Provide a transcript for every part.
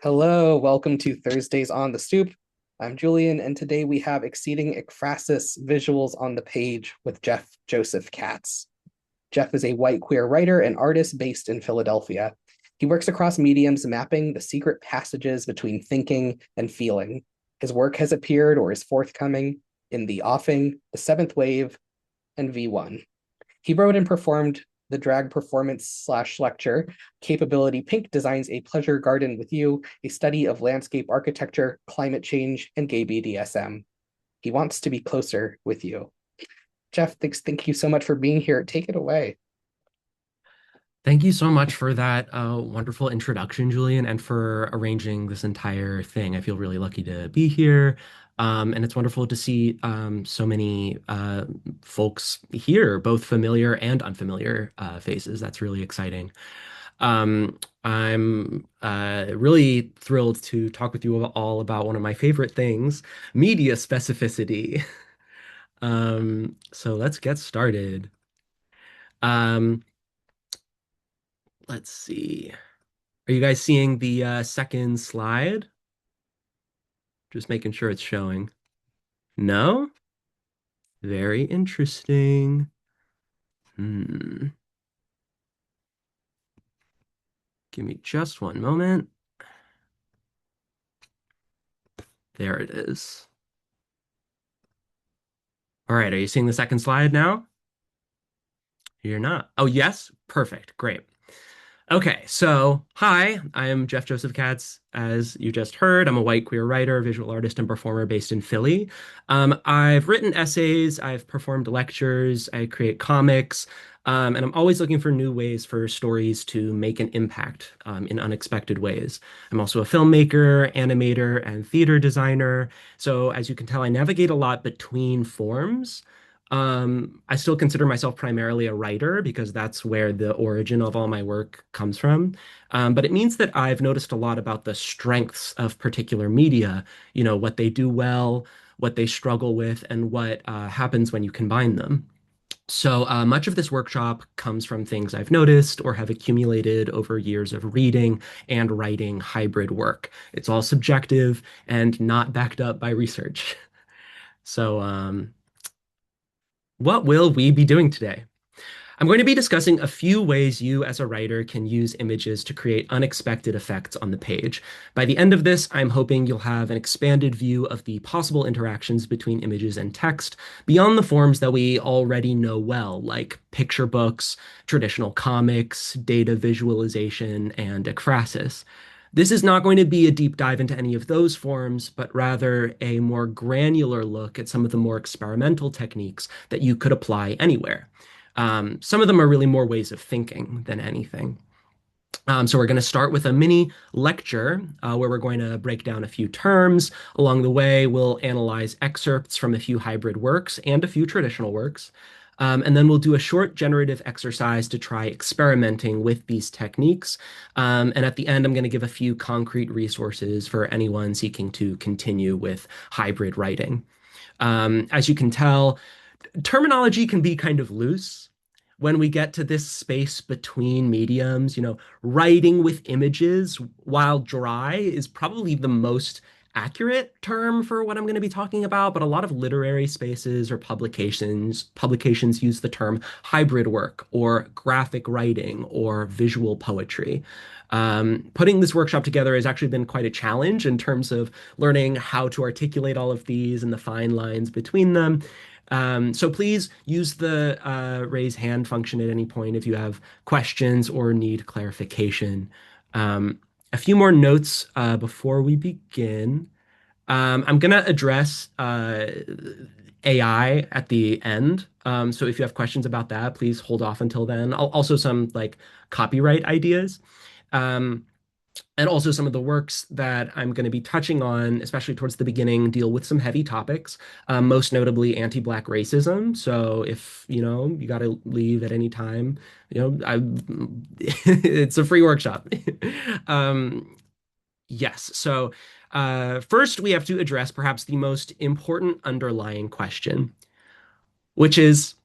Hello, welcome to Thursdays on the Stoop. I'm Julian, and today we have exceeding Ekphrasis visuals on the page with Jeff Joseph Katz. Jeff is a white queer writer and artist based in Philadelphia. He works across mediums, mapping the secret passages between thinking and feeling. His work has appeared or is forthcoming in The Offing, The Seventh Wave, and V1. He wrote and performed the drag performance slash lecture, Capability Pink designs a pleasure garden with you, a study of landscape architecture, climate change, and gay BDSM. He wants to be closer with you. Jeff, thank you so much for being here. Take it away. Thank you so much for that wonderful introduction, Julian, and for arranging this entire thing. I feel really lucky to be here. And it's wonderful to see so many folks here, both familiar and unfamiliar faces. That's really exciting. I'm really thrilled to talk with you all about one of my favorite things, media specificity. So let's get started. Um, let's see. Are you guys seeing the second slide? Just making sure it's showing. No? Very interesting. Hmm. Give me just one moment. There it is. All right, are you seeing the second slide now? You're not. Oh, yes? Perfect. Great. Okay, so hi, I am Jeff Joseph Katz. As you just heard, I'm a white queer writer, visual artist, and performer based in Philly. I've written essays, I've performed lectures, I create comics, and I'm always looking for new ways for stories to make an impact in unexpected ways. I'm also a filmmaker, animator, and theater designer. So as you can tell, I navigate a lot between forms. I still consider myself primarily a writer because that's where the origin of all my work comes from. But it means that I've noticed a lot about the strengths of particular media, what they do well, what they struggle with, and what happens when you combine them. So much of this workshop comes from things I've noticed or have accumulated over years of reading and writing hybrid work. It's all subjective and not backed up by research. So, what will we be doing today? I'm going to be discussing a few ways you as a writer can use images to create unexpected effects on the page. By the end of this, I'm hoping you'll have an expanded view of the possible interactions between images and text beyond the forms that we already know well, like picture books, traditional comics, data visualization, and ekphrasis. This is not going to be a deep dive into any of those forms, but rather a more granular look at some of the more experimental techniques that you could apply anywhere. Some of them are really more ways of thinking than anything. So we're going to start with a mini lecture where we're going to break down a few terms. Along the way, we'll analyze excerpts from a few hybrid works and a few traditional works. And then we'll do a short generative exercise to try experimenting with these techniques. And at the end, I'm going to give a few concrete resources for anyone seeking to continue with hybrid writing. As you can tell, terminology can be kind of loose when we get to this space between mediums. Writing with images while dry is probably the most accurate term for what I'm going to be talking about, but a lot of literary spaces or publications use the term hybrid work or graphic writing or visual poetry. Putting this workshop together has actually been quite a challenge in terms of learning how to articulate all of these and the fine lines between them. So please use the raise hand function at any point if you have questions or need clarification. A few more notes before we begin. I'm going to address AI at the end. So if you have questions about that, please hold off until then. Also some like copyright ideas. Um, and also some of the works that I'm going to be touching on, especially towards the beginning, deal with some heavy topics, most notably anti-Black racism. So if, you got to leave at any time, it's a free workshop. Um, yes. So first, we have to address perhaps the most important underlying question, which is,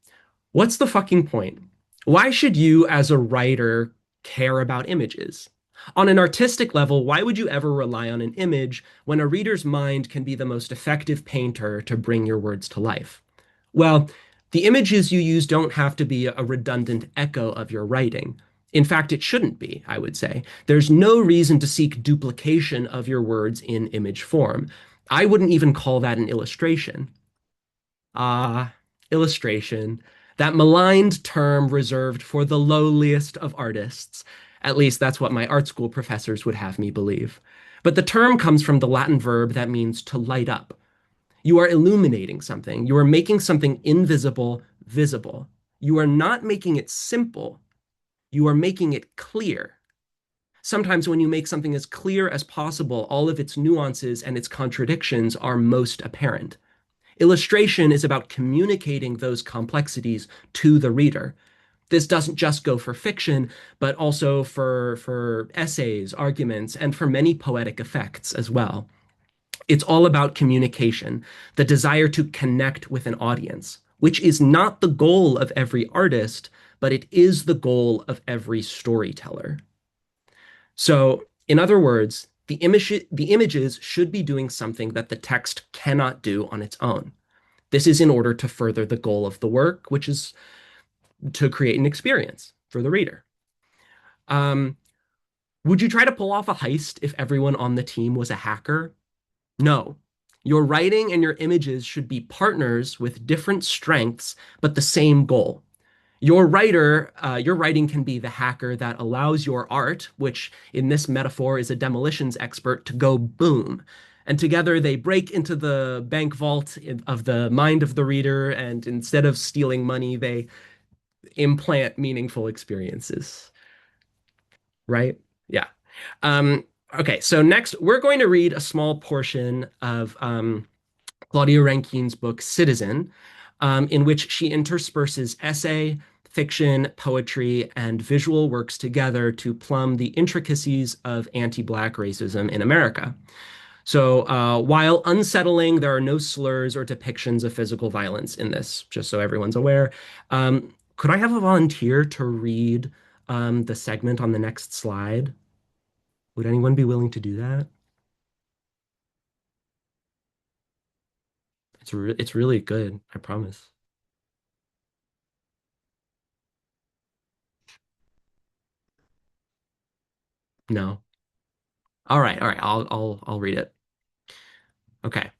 what's the fucking point? Why should you, as a writer, care about images? On an artistic level, why would you ever rely on an image when a reader's mind can be the most effective painter to bring your words to life? Well, the images you use don't have to be a redundant echo of your writing. In fact, it shouldn't be, I would say. There's no reason to seek duplication of your words in image form. I wouldn't even call that an illustration. Ah, illustration. That maligned term reserved for the lowliest of artists. At least that's what my art school professors would have me believe. But the term comes from the Latin verb that means to light up. You are illuminating something. You are making something invisible visible. You are not making it simple. You are making it clear. Sometimes when you make something as clear as possible, all of its nuances and its contradictions are most apparent. Illustration is about communicating those complexities to the reader. This doesn't just go for fiction, but also for essays, arguments, and for many poetic effects as well. It's all about communication, the desire to connect with an audience, which is not the goal of every artist, but it is the goal of every storyteller. So, in other words, the images should be doing something that the text cannot do on its own. This is in order to further the goal of the work, which is to create an experience for the reader. Um, would you try to pull off a heist if everyone on the team was a hacker? No. Your writing and your images should be partners with different strengths, but the same goal. Your writing can be the hacker that allows your art, which in this metaphor is a demolitions expert, to go boom. And together they break into the bank vault of the mind of the reader, and instead of stealing money, they implant meaningful experiences. Right? Yeah. Um, okay, so next we're going to read a small portion of Claudia Rankine's book Citizen, in which she intersperses essay, fiction, poetry, and visual works together to plumb the intricacies of anti-Black racism in America. So, while unsettling, there are no slurs or depictions of physical violence in this, just so everyone's aware. Could I have a volunteer to read the segment on the next slide? Would anyone be willing to do that? It's really good, I promise. No. All right. I'll read it. Okay.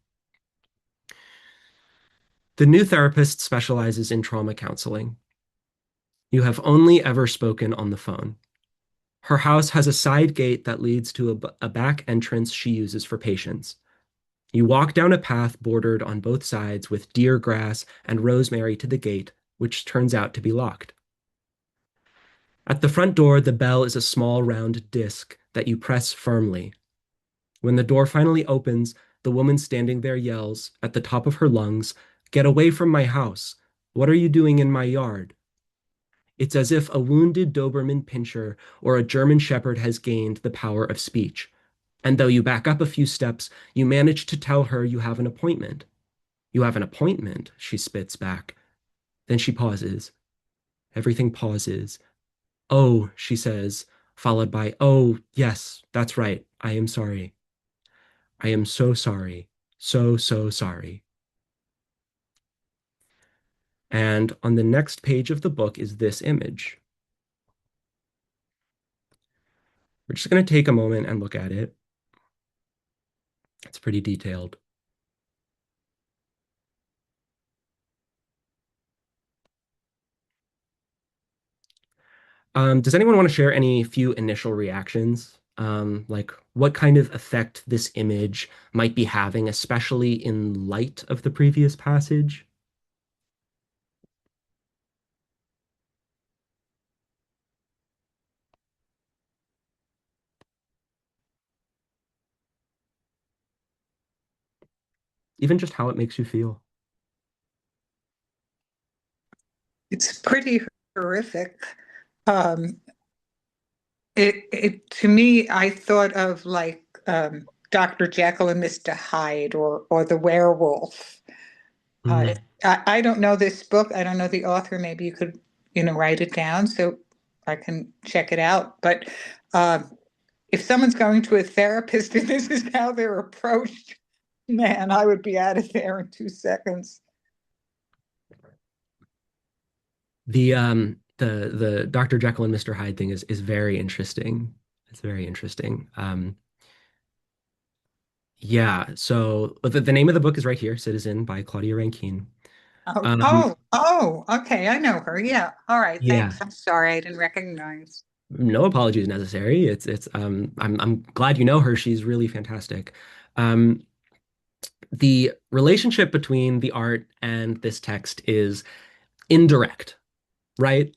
The new therapist specializes in trauma counseling. You have only ever spoken on the phone. Her house has a side gate that leads to a back entrance she uses for patients. You walk down a path bordered on both sides with deer grass and rosemary to the gate, which turns out to be locked. At the front door, the bell is a small round disc that you press firmly. When the door finally opens, the woman standing there yells, at the top of her lungs, "Get away from my house! What are you doing in my yard?" It's as if a wounded Doberman pinscher or a German shepherd has gained the power of speech. And though you back up a few steps, you manage to tell her you have an appointment. "You have an appointment," she spits back. Then she pauses. Everything pauses. "Oh," she says, followed by, "Oh, yes, that's right. I am sorry. I am so sorry. So, so sorry." And on the next page of the book is this image. We're just going to take a moment and look at it. It's pretty detailed. Does anyone want to share any few initial reactions? Like what kind of effect this image might be having, especially in light of the previous passage? Even just how it makes you feel. It's pretty horrific. Um, it to me, I thought of like Dr. Jekyll and Mr. Hyde or the werewolf. Mm. I don't know this book. I don't know the author. Maybe you could, write it down so I can check it out. But uh, if someone's going to a therapist and this is how they're approached, man, I would be out of there in 2 seconds. The Dr. Jekyll and Mr. Hyde thing is very interesting. It's very interesting. Yeah, so the name of the book is right here, Citizen by Claudia Rankine. Oh, Um, oh, oh, okay. I know her. Yeah. All right. yeah, Thanks. I'm sorry. I didn't recognize. no apologies necessary. I'm glad you know her. She's really fantastic. Um, the relationship between the art and this text is indirect, right?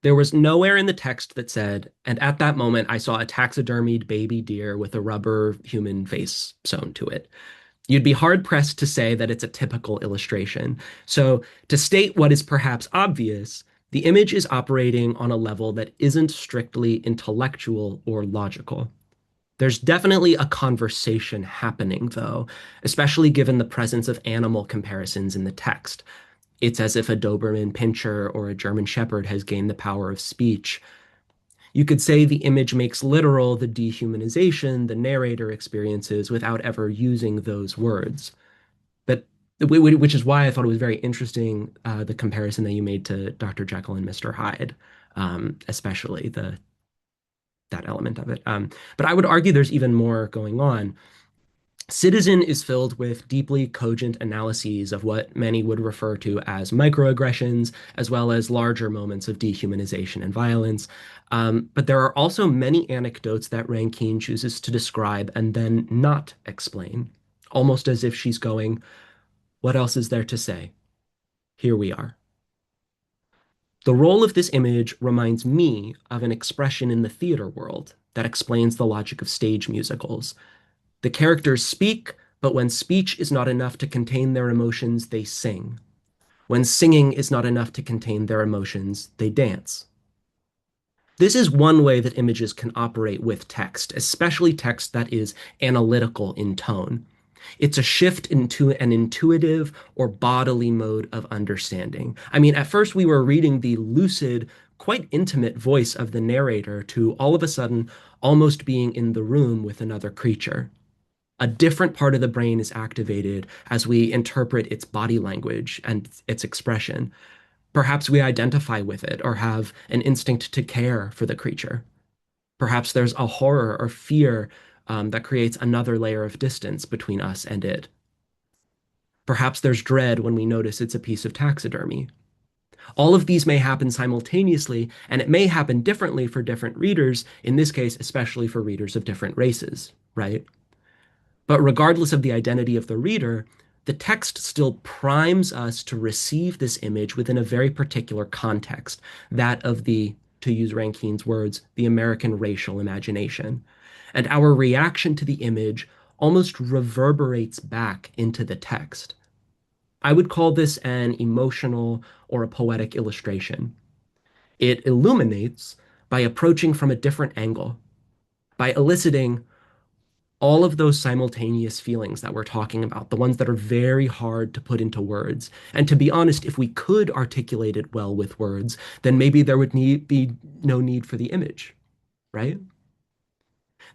There was nowhere in the text that said, and at that moment I saw a taxidermied baby deer with a rubber human face sewn to it. You'd be hard pressed to say that it's a typical illustration. So, to state what is perhaps obvious, the image is operating on a level that isn't strictly intellectual or logical. There's definitely a conversation happening, though, especially given the presence of animal comparisons in the text. It's as if a Doberman Pinscher or a German Shepherd has gained the power of speech. You could say the image makes literal the dehumanization the narrator experiences without ever using those words. But which is why I thought it was very interesting the comparison that you made to Dr. Jekyll and Mr. Hyde, especially the that element of it. But I would argue there's even more going on. Citizen is filled with deeply cogent analyses of what many would refer to as microaggressions, as well as larger moments of dehumanization and violence. But there are also many anecdotes that Rankine chooses to describe and then not explain, almost as if she's going, what else is there to say? Here we are. The role of this image reminds me of an expression in the theater world that explains the logic of stage musicals. The characters speak, but when speech is not enough to contain their emotions, they sing. When singing is not enough to contain their emotions, they dance. This is one way that images can operate with text, especially text that is analytical in tone. It's a shift into an intuitive or bodily mode of understanding. I mean, at first we were reading the lucid, quite intimate voice of the narrator to all of a sudden almost being in the room with another creature. A different part of the brain is activated as we interpret its body language and its expression. Perhaps we identify with it or have an instinct to care for the creature. Perhaps there's a horror or fear that creates another layer of distance between us and it. Perhaps there's dread when we notice it's a piece of taxidermy. All of these may happen simultaneously, and it may happen differently for different readers, in this case, especially for readers of different races, right? But regardless of the identity of the reader, the text still primes us to receive this image within a very particular context, that of the, to use Rankine's words, the American racial imagination. And our reaction to the image almost reverberates back into the text. I would call this an emotional or a poetic illustration. It illuminates by approaching from a different angle, by eliciting all of those simultaneous feelings that we're talking about, the ones that are very hard to put into words. And to be honest, if we could articulate it well with words, then maybe there would be no need for the image, right?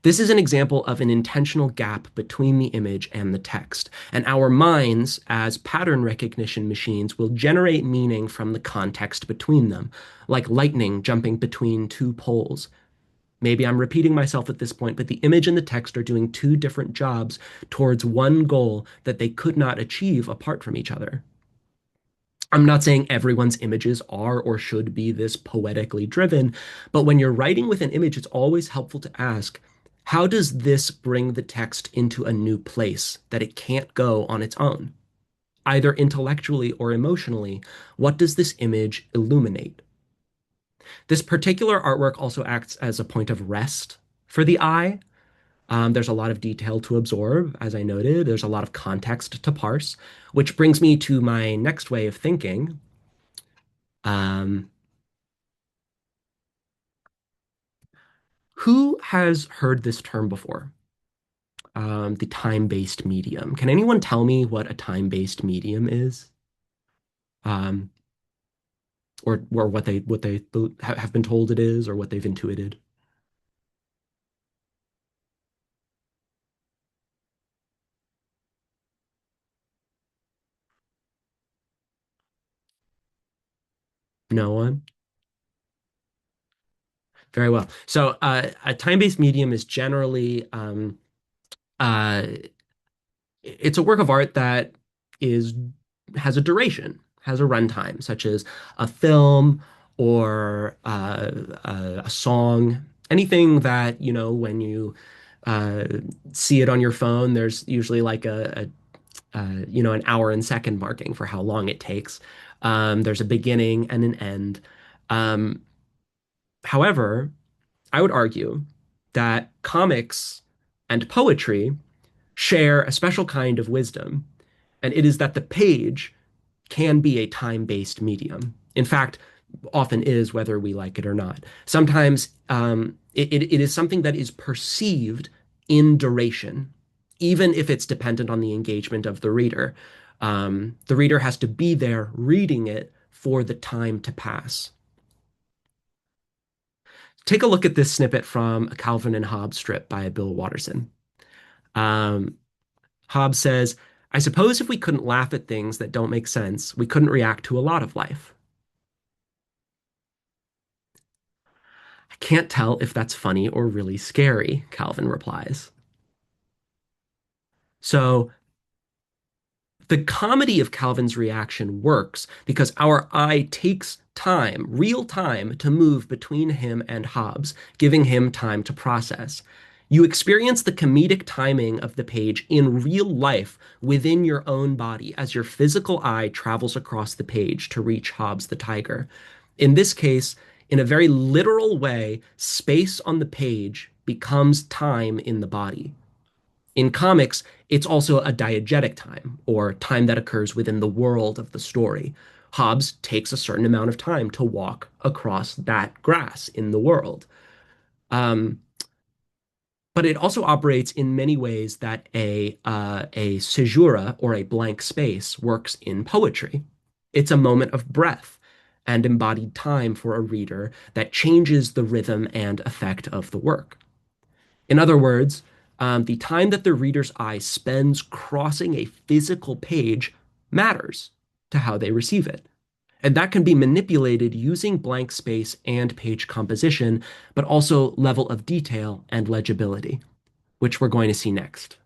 This is an example of an intentional gap between the image and the text. And our minds, as pattern recognition machines, will generate meaning from the context between them, like lightning jumping between two poles. Maybe I'm repeating myself at this point, but the image and the text are doing two different jobs towards one goal that they could not achieve apart from each other. I'm not saying everyone's images are or should be this poetically driven, but when you're writing with an image, it's always helpful to ask, how does this bring the text into a new place that it can't go on its own? Either intellectually or emotionally, what does this image illuminate? This particular artwork also acts as a point of rest for the eye. There's a lot of detail to absorb, as I noted. There's a lot of context to parse, which brings me to my next way of thinking. Um, who has heard this term before? The time-based medium. Can anyone tell me what a time-based medium is? Um, or what they have been told it is, or what they've intuited? No one? Very well. So a time-based medium is generally uh, it's a work of art that is has a duration, has a runtime, such as a film or a song, anything that, when you uh, see it on your phone, there's usually like an hour and second marking for how long it takes. There's a beginning and an end. Um, However, I would argue that comics and poetry share a special kind of wisdom, and it is that the page can be a time-based medium. In fact, often is, whether we like it or not. Sometimes it is something that is perceived in duration, even if it's dependent on the engagement of the reader. The reader has to be there reading it for the time to pass. Take a look at this snippet from a Calvin and Hobbes strip by Bill Watterson. Um, Hobbes says, I suppose if we couldn't laugh at things that don't make sense, we couldn't react to a lot of life. I can't tell if that's funny or really scary, Calvin replies. So the comedy of Calvin's reaction works because our eye takes time, real time, to move between him and Hobbes, giving him time to process. You experience the comedic timing of the page in real life within your own body as your physical eye travels across the page to reach Hobbes the tiger. In this case, in a very literal way, space on the page becomes time in the body. In comics, it's also a diegetic time, or time that occurs within the world of the story. Hobbes takes a certain amount of time to walk across that grass in the world. Um, but it also operates in many ways that a caesura, or a blank space, works in poetry. It's a moment of breath and embodied time for a reader that changes the rhythm and effect of the work. In other words, the time that the reader's eye spends crossing a physical page matters to how they receive it. And that can be manipulated using blank space and page composition, but also level of detail and legibility, which we're going to see next.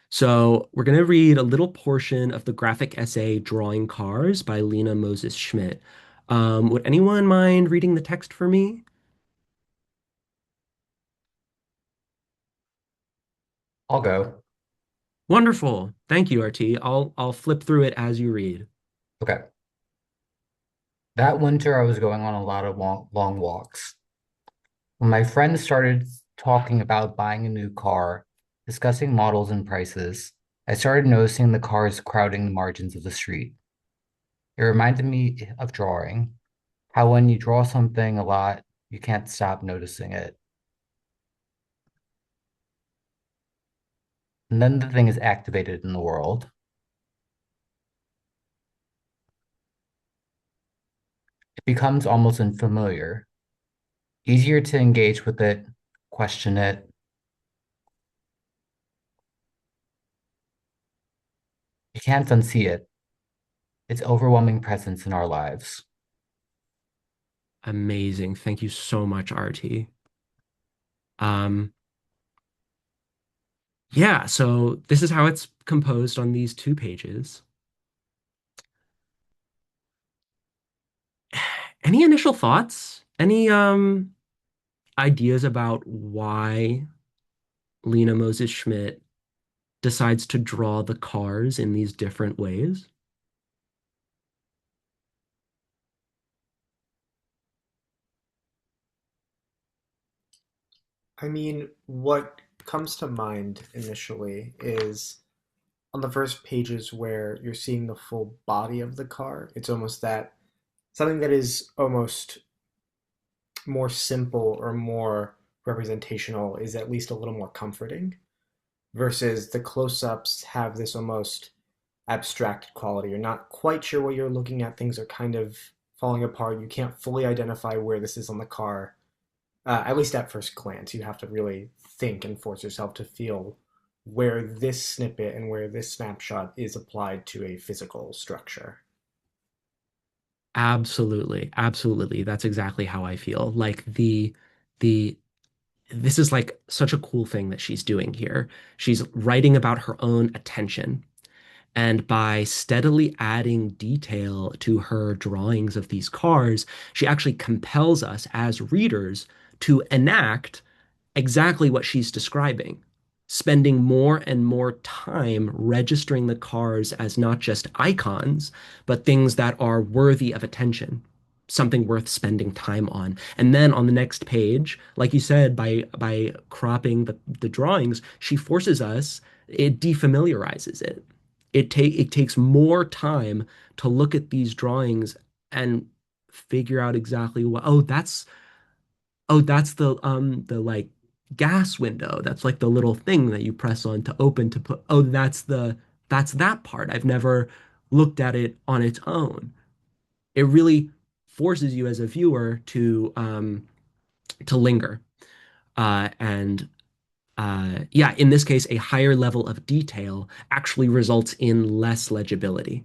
So we're going to read a little portion of the graphic essay Drawing Cars by Lena Moses-Schmitt. Would anyone mind reading the text for me? I'll go. Wonderful. Thank you, RT. I'll flip through it as you read. Okay. That winter, I was going on a lot of long walks. When my friends started talking about buying a new car, discussing models and prices, I started noticing the cars crowding the margins of the street. It reminded me of drawing, how when you draw something a lot, you can't stop noticing it. And then the thing is activated in the world. It becomes almost unfamiliar, easier to engage with it, question it. You can't unsee it. Its overwhelming presence in our lives. Amazing. Thank you so much, RT. Um, yeah, so this is how it's composed on these two pages. Any initial thoughts? Any ideas about why Lena Moses-Schmitt decides to draw the cars in these different ways? I mean, what comes to mind initially is on the first pages where you're seeing the full body of the car. It's almost that something that is almost more simple or more representational is at least a little more comforting versus the close-ups have this almost abstract quality. You're not quite sure what you're looking at. Things are kind of falling apart. You can't fully identify where this is on the car. At least at first glance, you have to really think and force yourself to feel where this snippet and where this snapshot is applied to a physical structure. Absolutely. Absolutely. That's exactly how I feel. Like the this is like such a cool thing that she's doing here. She's writing about her own attention. And by steadily adding detail to her drawings of these cars, she actually compels us as readers to enact exactly what she's describing, spending more and more time registering the cars as not just icons, but things that are worthy of attention, something worth spending time on. And then on the next page, like you said, by cropping the drawings, she forces us, it defamiliarizes it. It takes more time to look at these drawings and figure out exactly what, oh, that's the like gas window. That's like the little thing that you press on to open to put, oh, that's that part. I've never looked at it on its own. It really forces you as a viewer to linger. And yeah, in this case, a higher level of detail actually results in less legibility.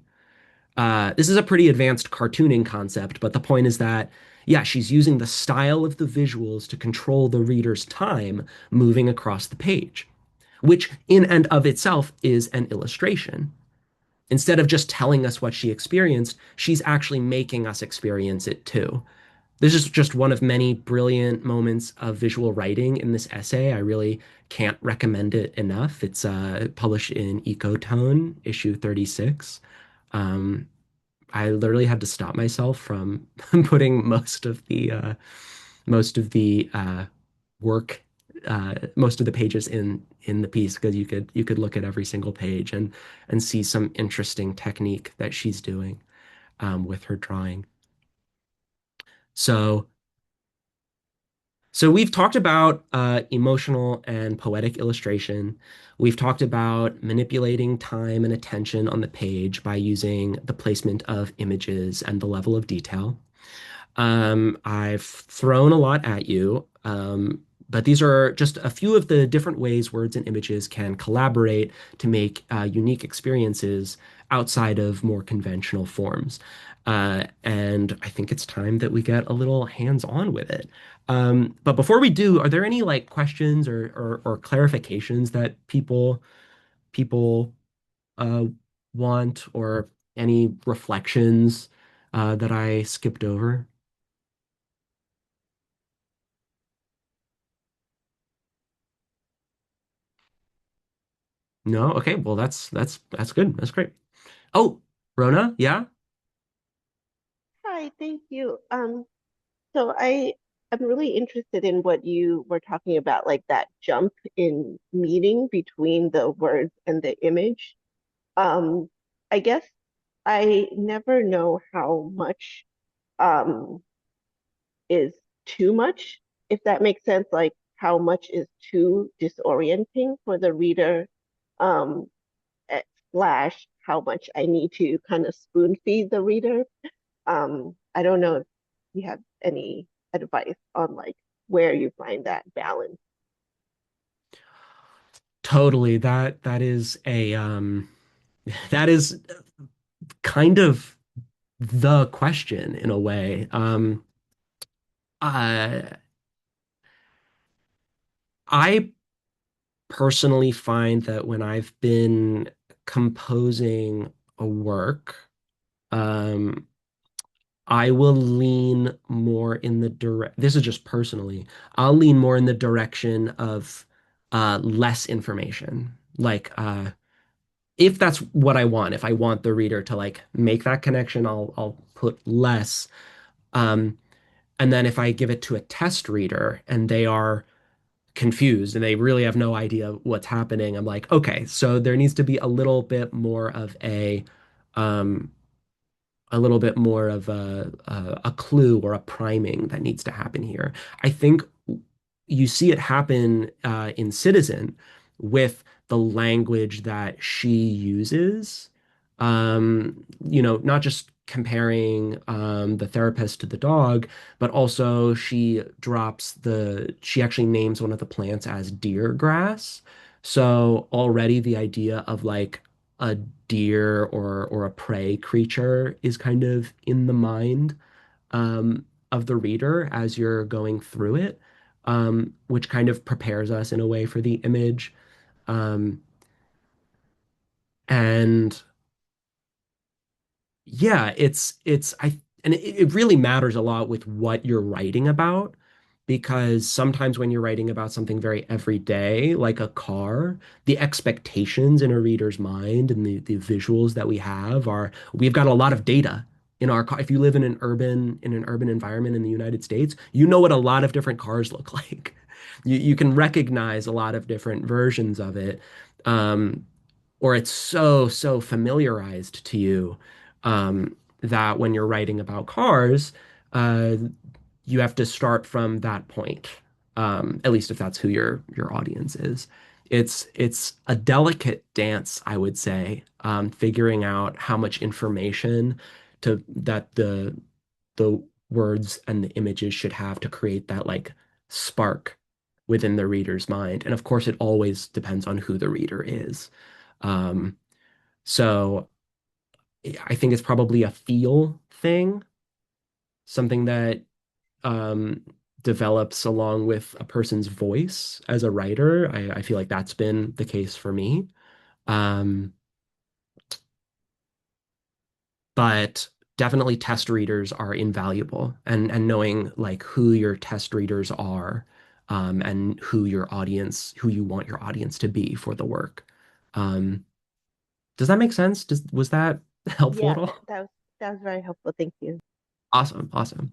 This is a pretty advanced cartooning concept, but the point is that, yeah, she's using the style of the visuals to control the reader's time moving across the page, which in and of itself is an illustration. Instead of just telling us what she experienced, she's actually making us experience it too. This is just one of many brilliant moments of visual writing in this essay. I really can't recommend it enough. It's published in Ecotone, issue 36. Um, I literally had to stop myself from putting most of the work most of the pages in the piece because you could look at every single page and see some interesting technique that she's doing with her drawing. So so we've talked about emotional and poetic illustration. We've talked about manipulating time and attention on the page by using the placement of images and the level of detail. I've thrown a lot at you, but these are just a few of the different ways words and images can collaborate to make unique experiences outside of more conventional forms. And I think it's time that we get a little hands-on with it. But before we do, are there any like questions or clarifications that people uh, want or any reflections that I skipped over? No? Okay, well that's good. That's great. Oh, Rona, yeah? Hi, thank you. I'm really interested in what you were talking about, like that jump in meaning between the words and the image. Um, I guess I never know how much um is too much, if that makes sense, like how much is too disorienting for the reader, um, slash how much I need to kind of spoon feed the reader. I don't know if you have any advice on like where you find that balance. Totally. That is a that is kind of the question in a way. Uh I personally find that when I've been composing a work, um I will lean more in the this is just personally, I'll lean more in the direction of less information. Like if that's what I want, if I want the reader to like make that connection, I'll put less. Um, and then if I give it to a test reader and they are confused and they really have no idea what's happening, I'm like, okay, so there needs to be um, a little bit more of a clue or a priming that needs to happen here. I think you see it happen in Citizen with the language that she uses. Not just comparing the therapist to the dog, but also she actually names one of the plants as deer grass. So already the idea of like a deer or a prey creature is kind of in the mind of the reader as you're going through it, which kind of prepares us in a way for the image. Um, and yeah, it really matters a lot with what you're writing about because sometimes when you're writing about something very everyday, like a car, the expectations in a reader's mind and the visuals that we have are we've got a lot of data in our car. If you live in an urban environment in the United States, you know what a lot of different cars look like. You can recognize a lot of different versions of it. Um, or it's so familiarized to you that when you're writing about cars, uh, you have to start from that point. At least if that's who your audience is. It's a delicate dance, I would say, figuring out how much information to that the words and the images should have to create that like spark within the reader's mind. And of course, it always depends on who the reader is. Um, so I think it's probably a feel thing, something that um, develops along with a person's voice as a writer. I feel like that's been the case for me. Um, but definitely test readers are invaluable and knowing like who your test readers are and who you want your audience to be for the work. Um, does that make sense? Was that helpful Yeah, at all? that was very helpful. Thank you. Awesome, awesome.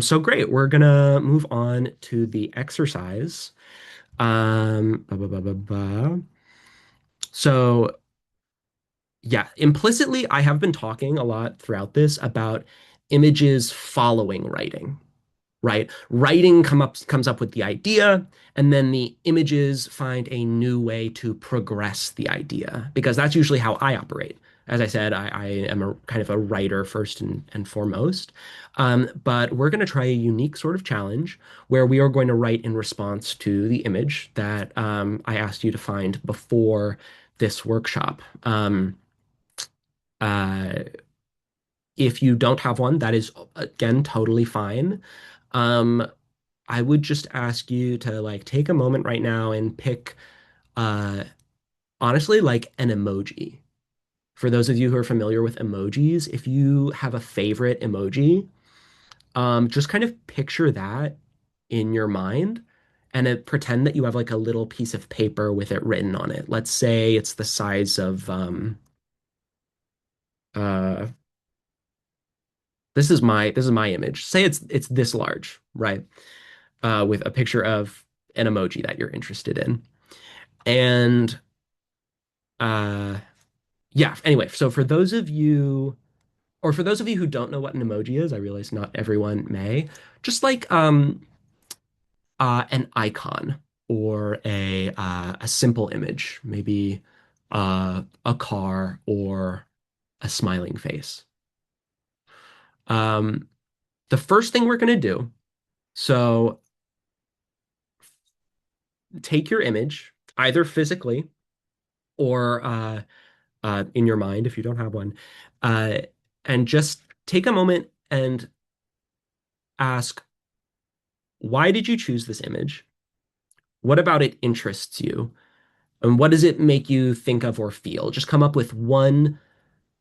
So great. We're gonna move on to the exercise. Ba, ba, ba, ba, ba. So yeah, implicitly, I have been talking a lot throughout this about images following writing. Right? Writing comes up with the idea, and then the images find a new way to progress the idea, because that's usually how I operate. As I said, I am a kind of a writer first and foremost. But we're going to try a unique sort of challenge where we are going to write in response to the image that I asked you to find before this workshop. Uh, if you don't have one, that is again totally fine. Um, I would just ask you to like take a moment right now and pick uh honestly like an emoji. For those of you who are familiar with emojis, if you have a favorite emoji, just kind of picture that in your mind and pretend that you have like a little piece of paper with it written on it. Let's say it's the size of uh this is my image. Say it's this large, right? With a picture of an emoji that you're interested in. And uh yeah, anyway, so for those of you who don't know what an emoji is, I realize not everyone may, just like an icon or a simple image, maybe a car or a smiling face. Um the first thing we're going to do, so take your image either physically or in your mind if you don't have one, uh, and just take a moment and ask, why did you choose this image? What about it interests you? And what does it make you think of or feel? Just come up with one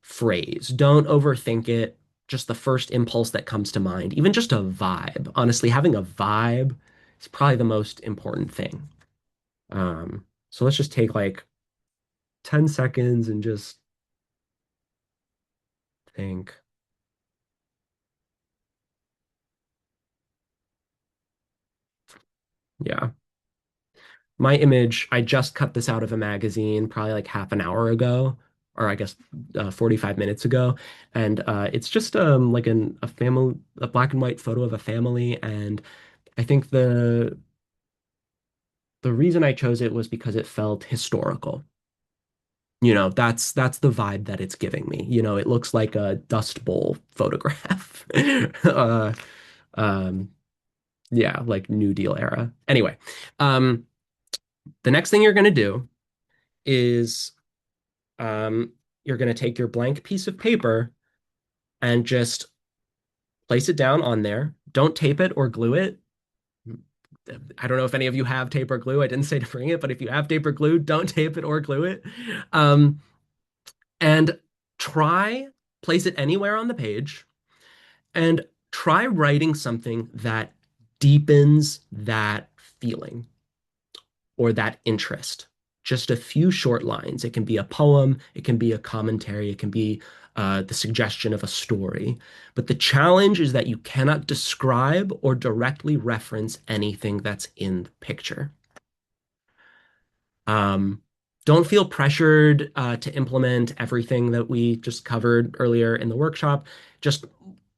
phrase. Don't overthink it. Just the first impulse that comes to mind, even just a vibe. Honestly, having a vibe is probably the most important thing. So let's just take like 10 seconds and just think. Yeah. My image, I just cut this out of a magazine probably like half an hour ago, or I guess 45 minutes ago. And it's just like a black and white photo of a family. And I think the reason I chose it was because it felt historical. That's the vibe that it's giving me. It looks like a Dust Bowl photograph. uh, um, yeah, like New Deal era. Anyway, um, The next thing you're going to do is you're going to take your blank piece of paper and just place it down on there. Don't tape it or glue it. I don't know if any of you have tape or glue. I didn't say to bring it, but if you have tape or glue, don't tape it or glue it. Um, and try place it anywhere on the page and try writing something that deepens that feeling or that interest. Just a few short lines. It can be a poem, it can be a commentary, it can be the suggestion of a story. But the challenge is that you cannot describe or directly reference anything that's in the picture. Um, don't feel pressured to implement everything that we just covered earlier in the workshop. Just,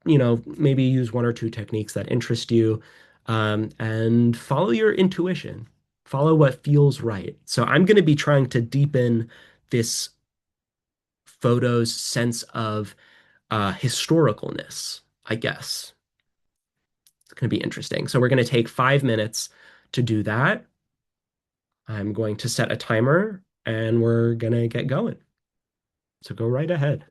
maybe use one or two techniques that interest you, and follow your intuition. Follow what feels right. So I'm going to be trying to deepen this photo's sense of historicalness, I guess. It's going to be interesting. So we're going to take 5 minutes to do that. I'm going to set a timer and we're going to get going. So go right ahead.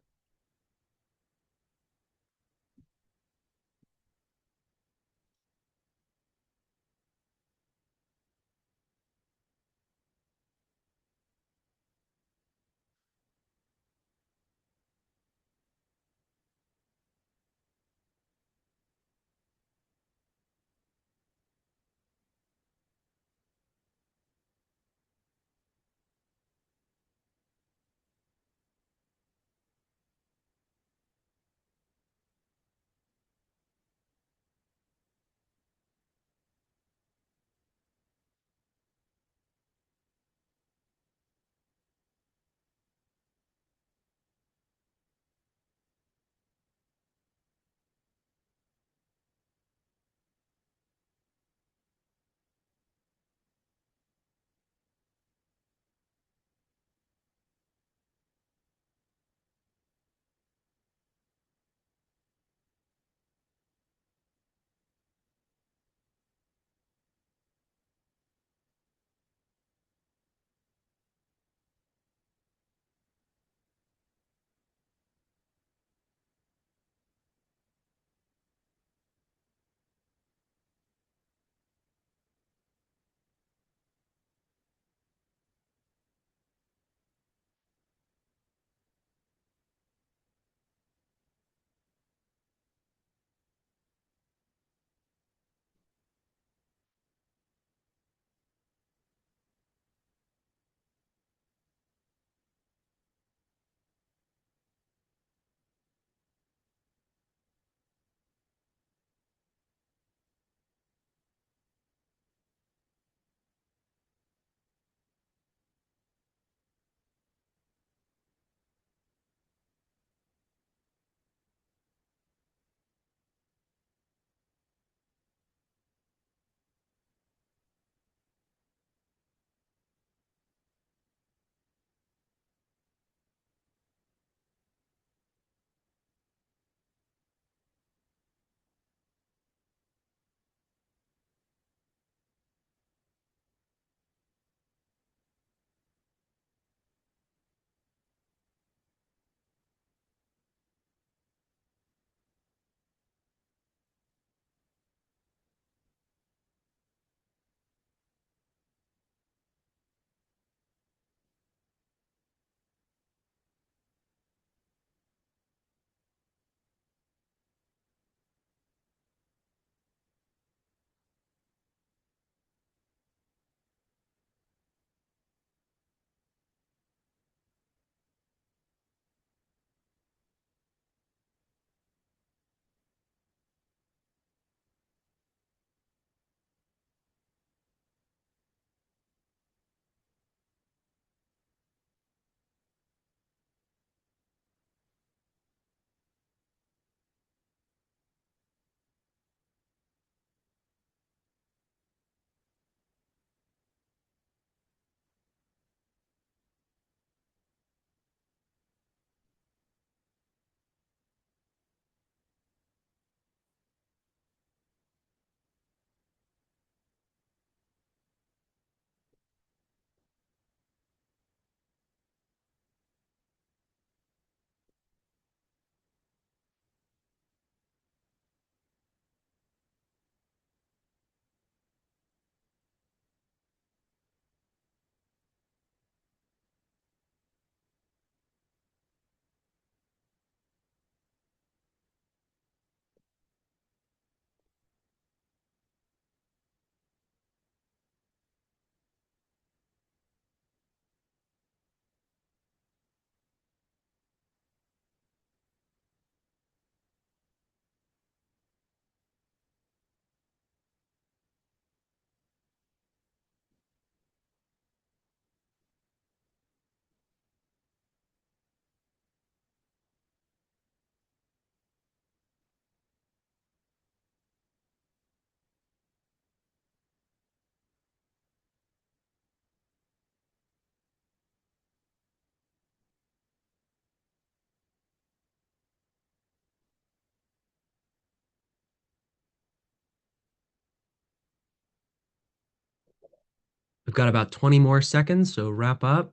We've got about 20 more seconds, so wrap up.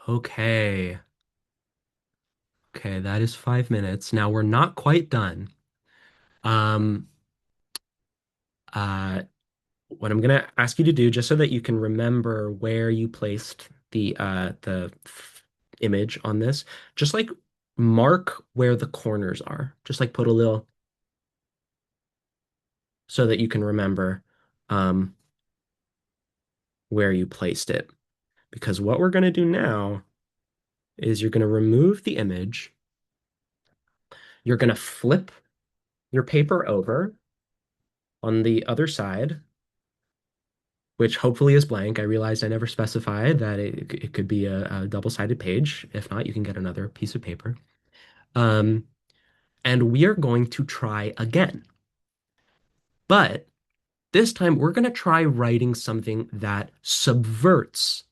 Okay. Okay, that is 5 minutes. Now we're not quite done. Um, uh, what I'm gonna ask you to do, just so that you can remember where you placed the image on this, just like mark where the corners are. Just like put a little so that you can remember um, where you placed it. Because what we're gonna do now is you're gonna remove the image. You're gonna flip your paper over on the other side, which hopefully is blank. I realized I never specified that it could be a double-sided page. If not, you can get another piece of paper. Um, and we are going to try again. But this time we're going to try writing something that subverts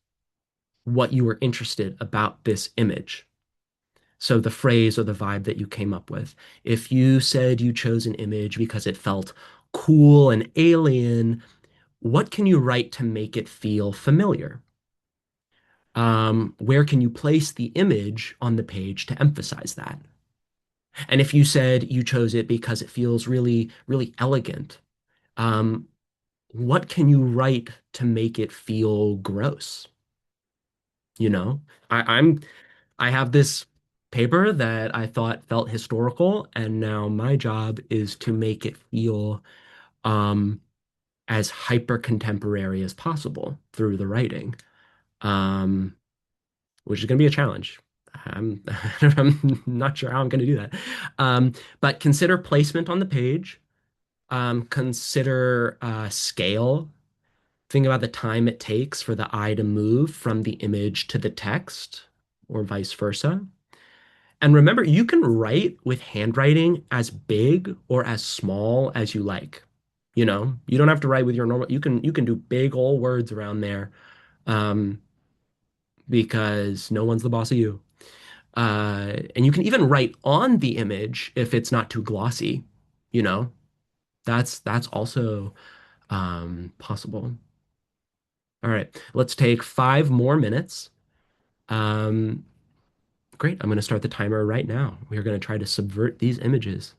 what you were interested about this image. So the phrase or the vibe that you came up with. If you said you chose an image because it felt cool and alien, what can you write to make it feel familiar? Where can you place the image on the page to emphasize that? And if you said you chose it because it feels really, really elegant, um, what can you write to make it feel gross? You know, I, I'm I have this paper that I thought felt historical, and now my job is to make it feel um, as hyper contemporary as possible through the writing. Um, which is going to be a challenge. I'm, I'm not sure how I'm going to do that. But consider placement on the page. Consider scale. Think about the time it takes for the eye to move from the image to the text, or vice versa. And remember, you can write with handwriting as big or as small as you like. You know, you don't have to write with your normal. You can do big old words around there, um, because no one's the boss of you. And you can even write on the image if it's not too glossy, you know, that's also possible. All right, let's take 5 more minutes. Um, great, I'm going to start the timer right now. We're going to try to subvert these images.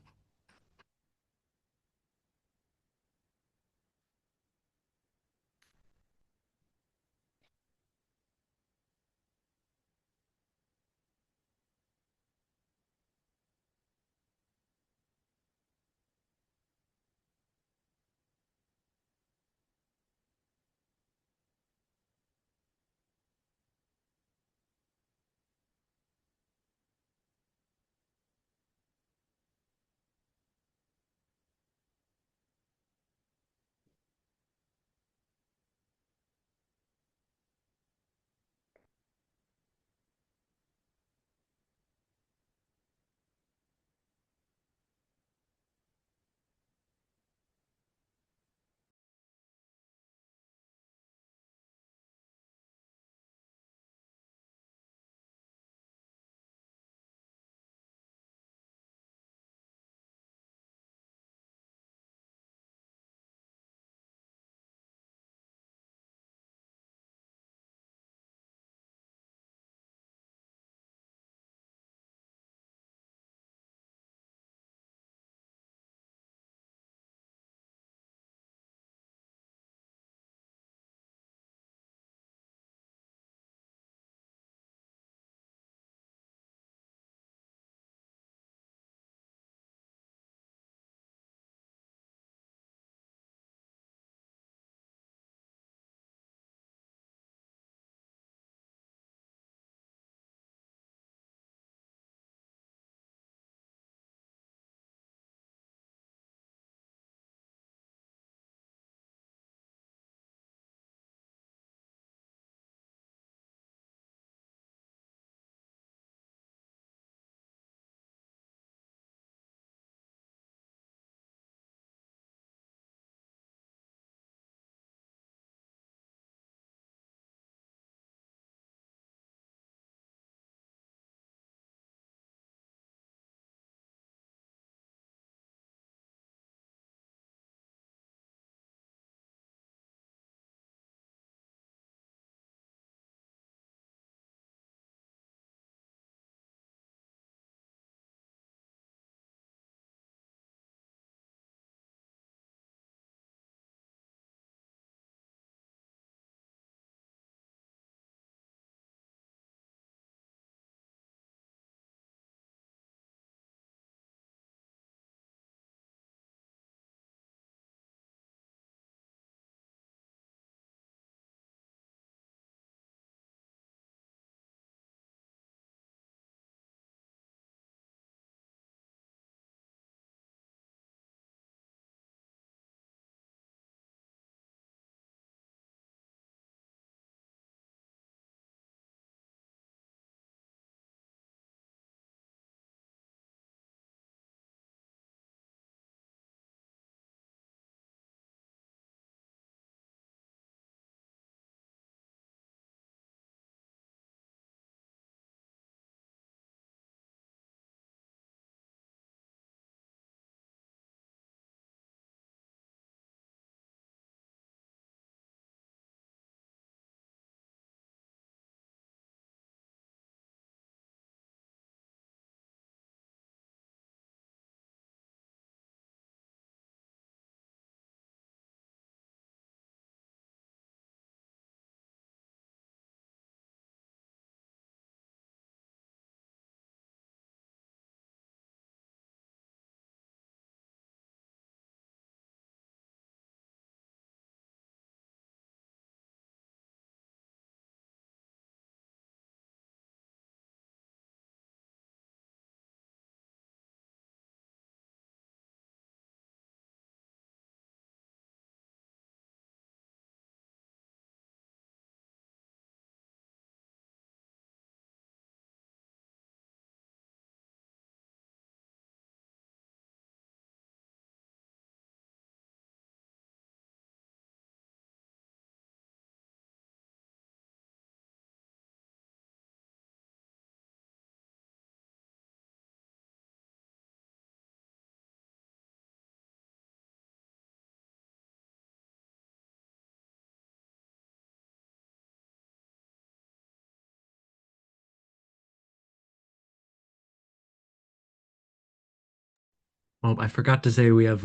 Well, I forgot to say we have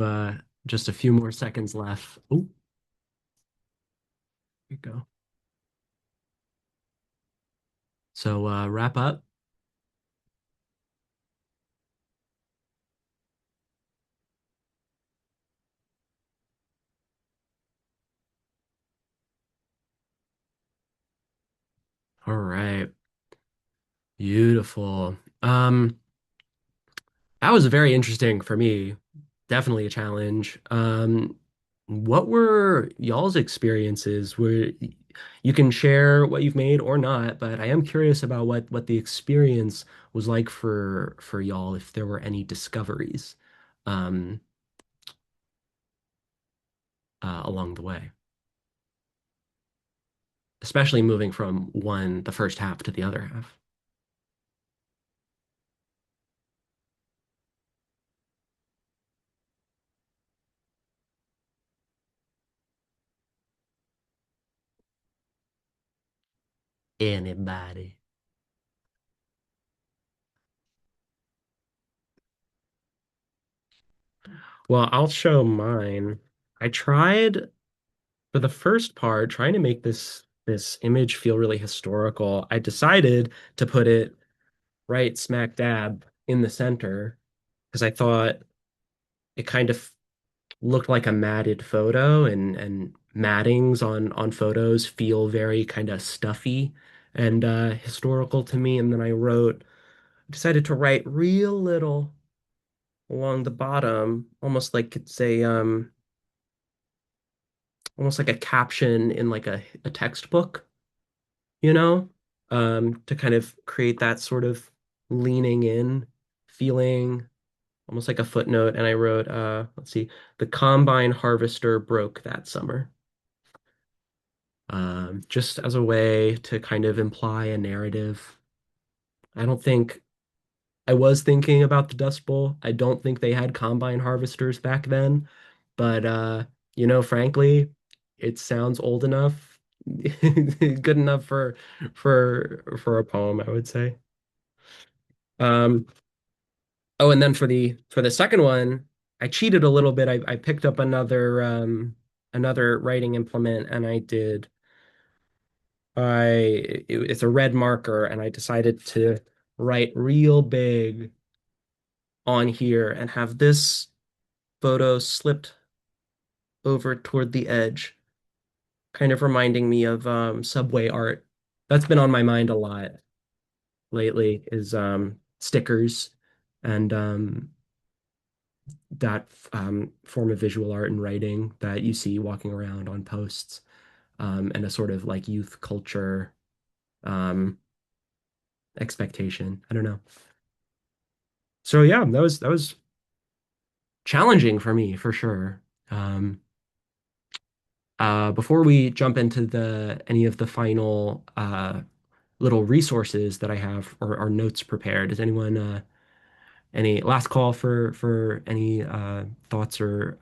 just a few more seconds left. Oh, here we go. So wrap up. All right. Beautiful. That was very interesting for me. Definitely a challenge. What were y'all's experiences? Were you can share what you've made or not, but I am curious about what the experience was like for y'all, if there were any discoveries um along the way, especially moving from the first half to the other half. Anybody? Well, I'll show mine. I tried for the first part, trying to make this image feel really historical. I decided to put it right smack dab in the center because I thought it kind of looked like a matted photo, and mattings on photos feel very kind of stuffy and historical to me. And then decided to write real little along the bottom, almost like a caption in like a textbook, you know, to kind of create that sort of leaning in feeling, almost like a footnote. And I wrote, let's see, the combine harvester broke that summer, just as a way to kind of imply a narrative. I don't think I was thinking about the Dust Bowl. I don't think they had combine harvesters back then, but frankly, it sounds old enough, good enough for a poem, I would say. Um, oh, and then for the second one, I cheated a little bit. I picked up another writing implement, and it's a red marker, and I decided to write real big on here and have this photo slipped over toward the edge, kind of reminding me of subway art. That's been on my mind a lot lately, is stickers and that form of visual art and writing that you see walking around on posts, and a sort of like youth culture um, expectation. I don't know. So yeah, that was challenging for me for sure. Um, before we jump into the any of the final little resources that I have or notes prepared, does anyone any last call for any thoughts or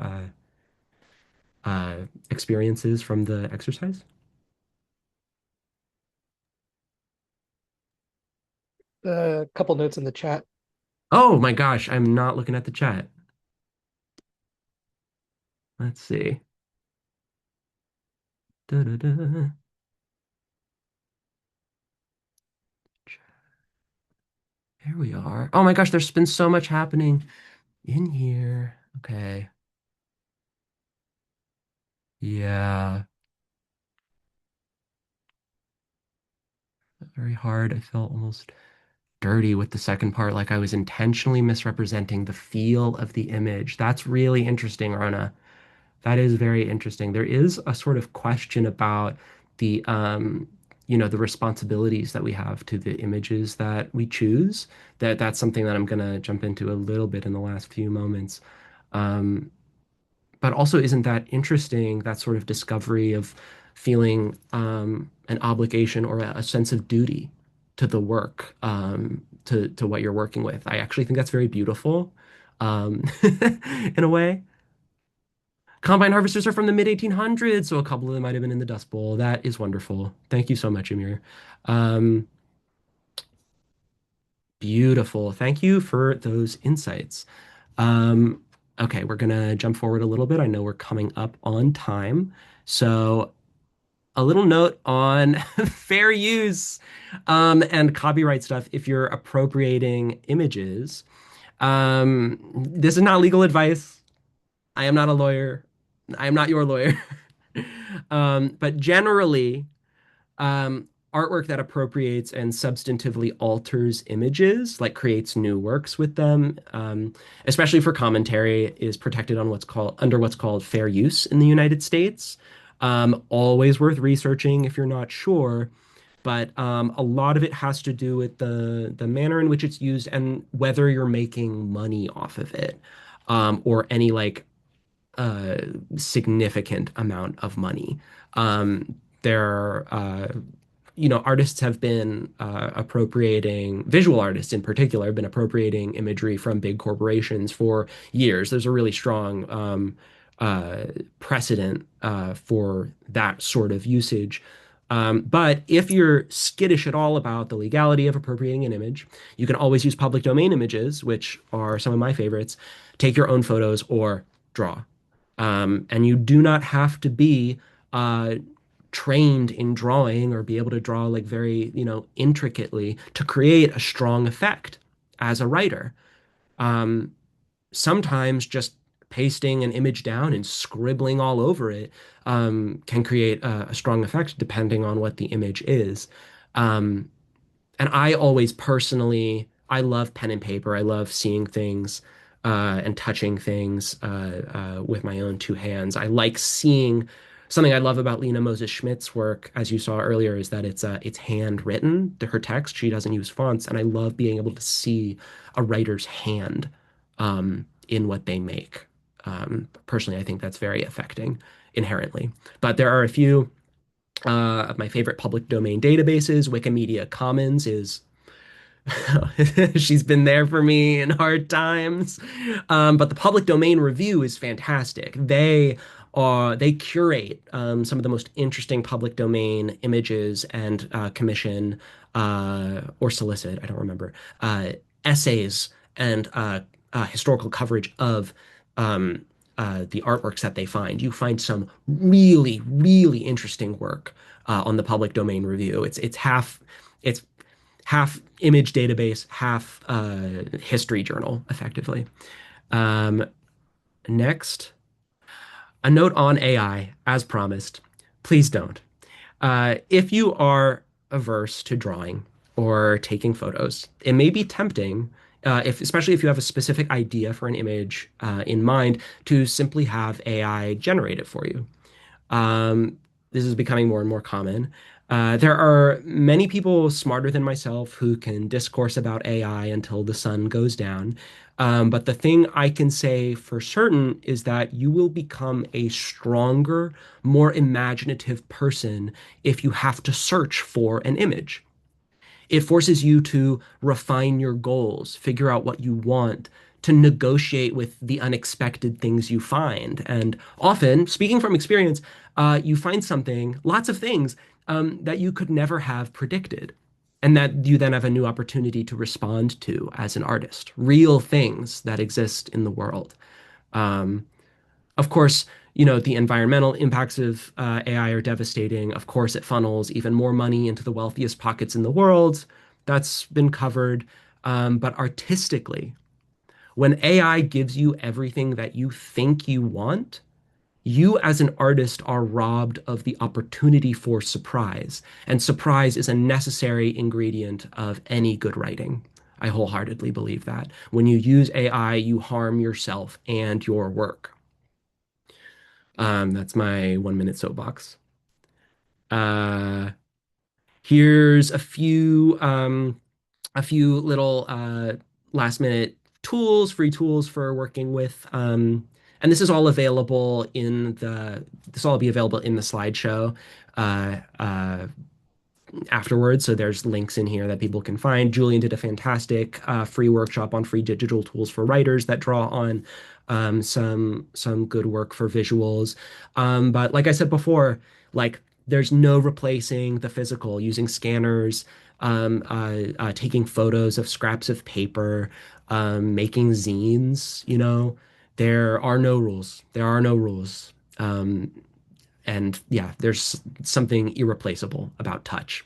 experiences from the exercise? A couple notes in the chat. Oh my gosh, I'm not looking at the chat. Let's see. Da-da-da. Here we are. Oh my gosh, there's been so much happening in here. Okay. Yeah, very hard. I felt almost dirty with the second part, like I was intentionally misrepresenting the feel of the image. That's really interesting, Rona. That is very interesting. There is a sort of question about the responsibilities that we have to the images that we choose. That's something that I'm gonna jump into a little bit in the last few moments. Um, but also, isn't that interesting, that sort of discovery of feeling an obligation or a sense of duty to the work, to what you're working with? I actually think that's very beautiful, in a way. Combine harvesters are from the mid 1800s, so a couple of them might have been in the Dust Bowl. That is wonderful. Thank you so much, Amir. Um, Beautiful. Thank you for those insights. Okay, we're gonna jump forward a little bit. I know we're coming up on time. So a little note on fair use and copyright stuff if you're appropriating images. This is not legal advice. I am not a lawyer. I am not your lawyer. But generally, artwork that appropriates and substantively alters images, like creates new works with them, especially for commentary, is protected on what's called fair use in the United States. Always worth researching if you're not sure, but a lot of it has to do with the manner in which it's used and whether you're making money off of it, or any like uh, significant amount of money. There, artists have been appropriating, visual artists in particular, have been appropriating imagery from big corporations for years. There's a really strong uh, precedent for that sort of usage. But if you're skittish at all about the legality of appropriating an image, you can always use public domain images, which are some of my favorites. Take your own photos or draw. And you do not have to be uh, trained in drawing or be able to draw like very, intricately to create a strong effect as a writer. Um, Sometimes just pasting an image down and scribbling all over it can create a strong effect depending on what the image is. Um, and I always personally, I love pen and paper. I love seeing things and touching things with my own two hands. I like seeing something I love about Lena Moses-Schmidt's work, as you saw earlier, is that it's handwritten. Her text, she doesn't use fonts, and I love being able to see a writer's hand in what they make. Personally, I think that's very affecting inherently. But there are a few of my favorite public domain databases. Wikimedia Commons is she's been there for me in hard times. But the public domain review is fantastic. They curate some of the most interesting public domain images and commission or solicit, I don't remember, essays and historical coverage of um, the artworks that they find. You find some really, really interesting work on the public domain review. It's half image database, half history journal, effectively. Um, Next, a note on AI, as promised. Please don't. If you are averse to drawing or taking photos, it may be tempting, especially if you have a specific idea for an image in mind, to simply have AI generate it for you. This is becoming more and more common. There are many people smarter than myself who can discourse about AI until the sun goes down. But the thing I can say for certain is that you will become a stronger, more imaginative person if you have to search for an image. It forces you to refine your goals, figure out what you want, to negotiate with the unexpected things you find. And often, speaking from experience, you find something, lots of things that you could never have predicted. And that you then have a new opportunity to respond to as an artist, real things that exist in the world. Um, of course, the environmental impacts of AI are devastating. Of course, it funnels even more money into the wealthiest pockets in the world. That's been covered. But artistically, when AI gives you everything that you think you want, you as an artist are robbed of the opportunity for surprise. And surprise is a necessary ingredient of any good writing. I wholeheartedly believe that. When you use AI, you harm yourself and your work. That's my 1 minute soapbox. Uh, Here's a few little last minute tools, free tools for working with. And this will all be available in the slideshow uh, uh, afterwards. So there's links in here that people can find. Julian did a fantastic free workshop on free digital tools for writers that draw on some good work for visuals. But like I said before, like there's no replacing the physical using scanners, taking photos of scraps of paper, making zines, There are no rules. There are no rules. And yeah, there's something irreplaceable about touch.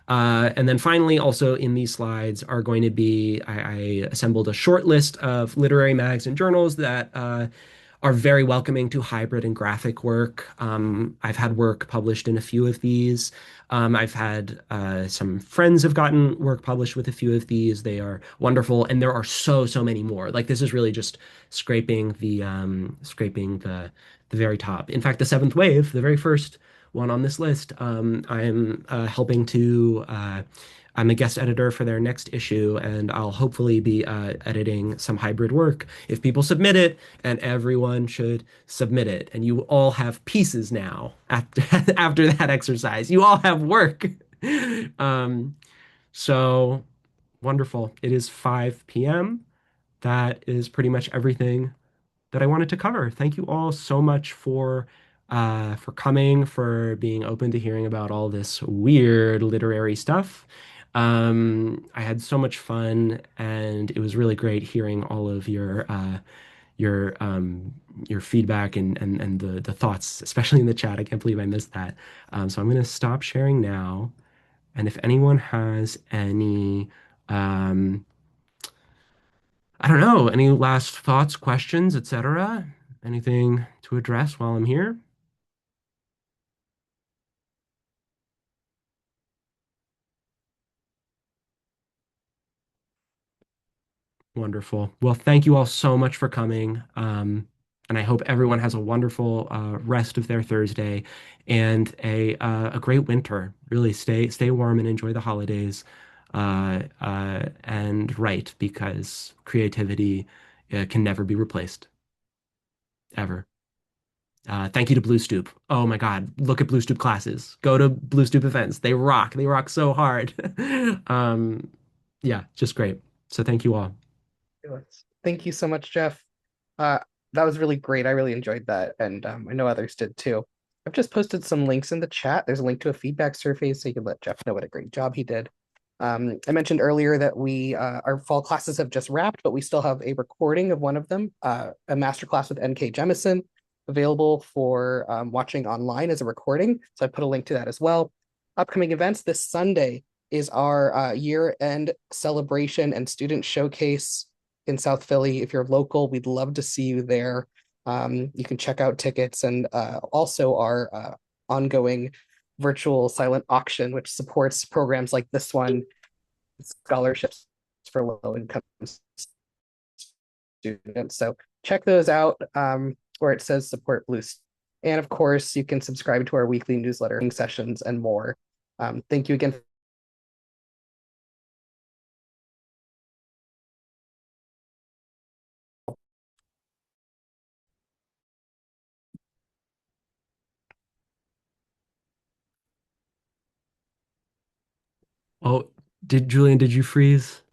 And then finally, also in these slides are going to be, I assembled a short list of literary mags and journals that are very welcoming to hybrid and graphic work. I've had work published in a few of these. I've had some friends have gotten work published with a few of these. They are wonderful, and there are so many more. Like this is really just scraping the very top. In fact, the seventh wave, the very first one on this list, I'm helping to. I'm a guest editor for their next issue, and I'll hopefully be editing some hybrid work if people submit it, and everyone should submit it. And you all have pieces now after after that exercise. You all have work. Um, so wonderful. It is 5 p.m. That is pretty much everything that I wanted to cover. Thank you all so much for coming, for being open to hearing about all this weird literary stuff. I had so much fun, and it was really great hearing all of your your feedback and the thoughts, especially in the chat. I can't believe I missed that. So I'm going to stop sharing now. And if anyone has any um, I don't know, any last thoughts, questions, etc.? Anything to address while I'm here? Wonderful. Well, thank you all so much for coming. And I hope everyone has a wonderful rest of their Thursday and a great winter. Really stay warm and enjoy the holidays. And write because creativity can never be replaced, ever. Thank you to Blue Stoop. Oh my God, look at Blue Stoop classes. Go to Blue Stoop events. They rock. They rock so hard. Um, yeah, just great. So thank you all. Thank you so much, Jeff. Uh, that was really great. I really enjoyed that, and I know others did too. I've just posted some links in the chat. There's a link to a feedback survey so you can let Jeff know what a great job he did. I mentioned earlier that our fall classes have just wrapped, but we still have a recording of one of them, a masterclass with N.K. Jemisin, available for watching online as a recording. So I put a link to that as well. Upcoming events this Sunday is our year-end celebration and student showcase in South Philly. If you're local, we'd love to see you there. You can check out tickets and also our ongoing virtual silent auction, which supports programs like this one, scholarships for low-income students. So check those out where it says support Blues. And of course, you can subscribe to our weekly newsletter sessions and more. Thank you again. Oh, Julian, did you freeze?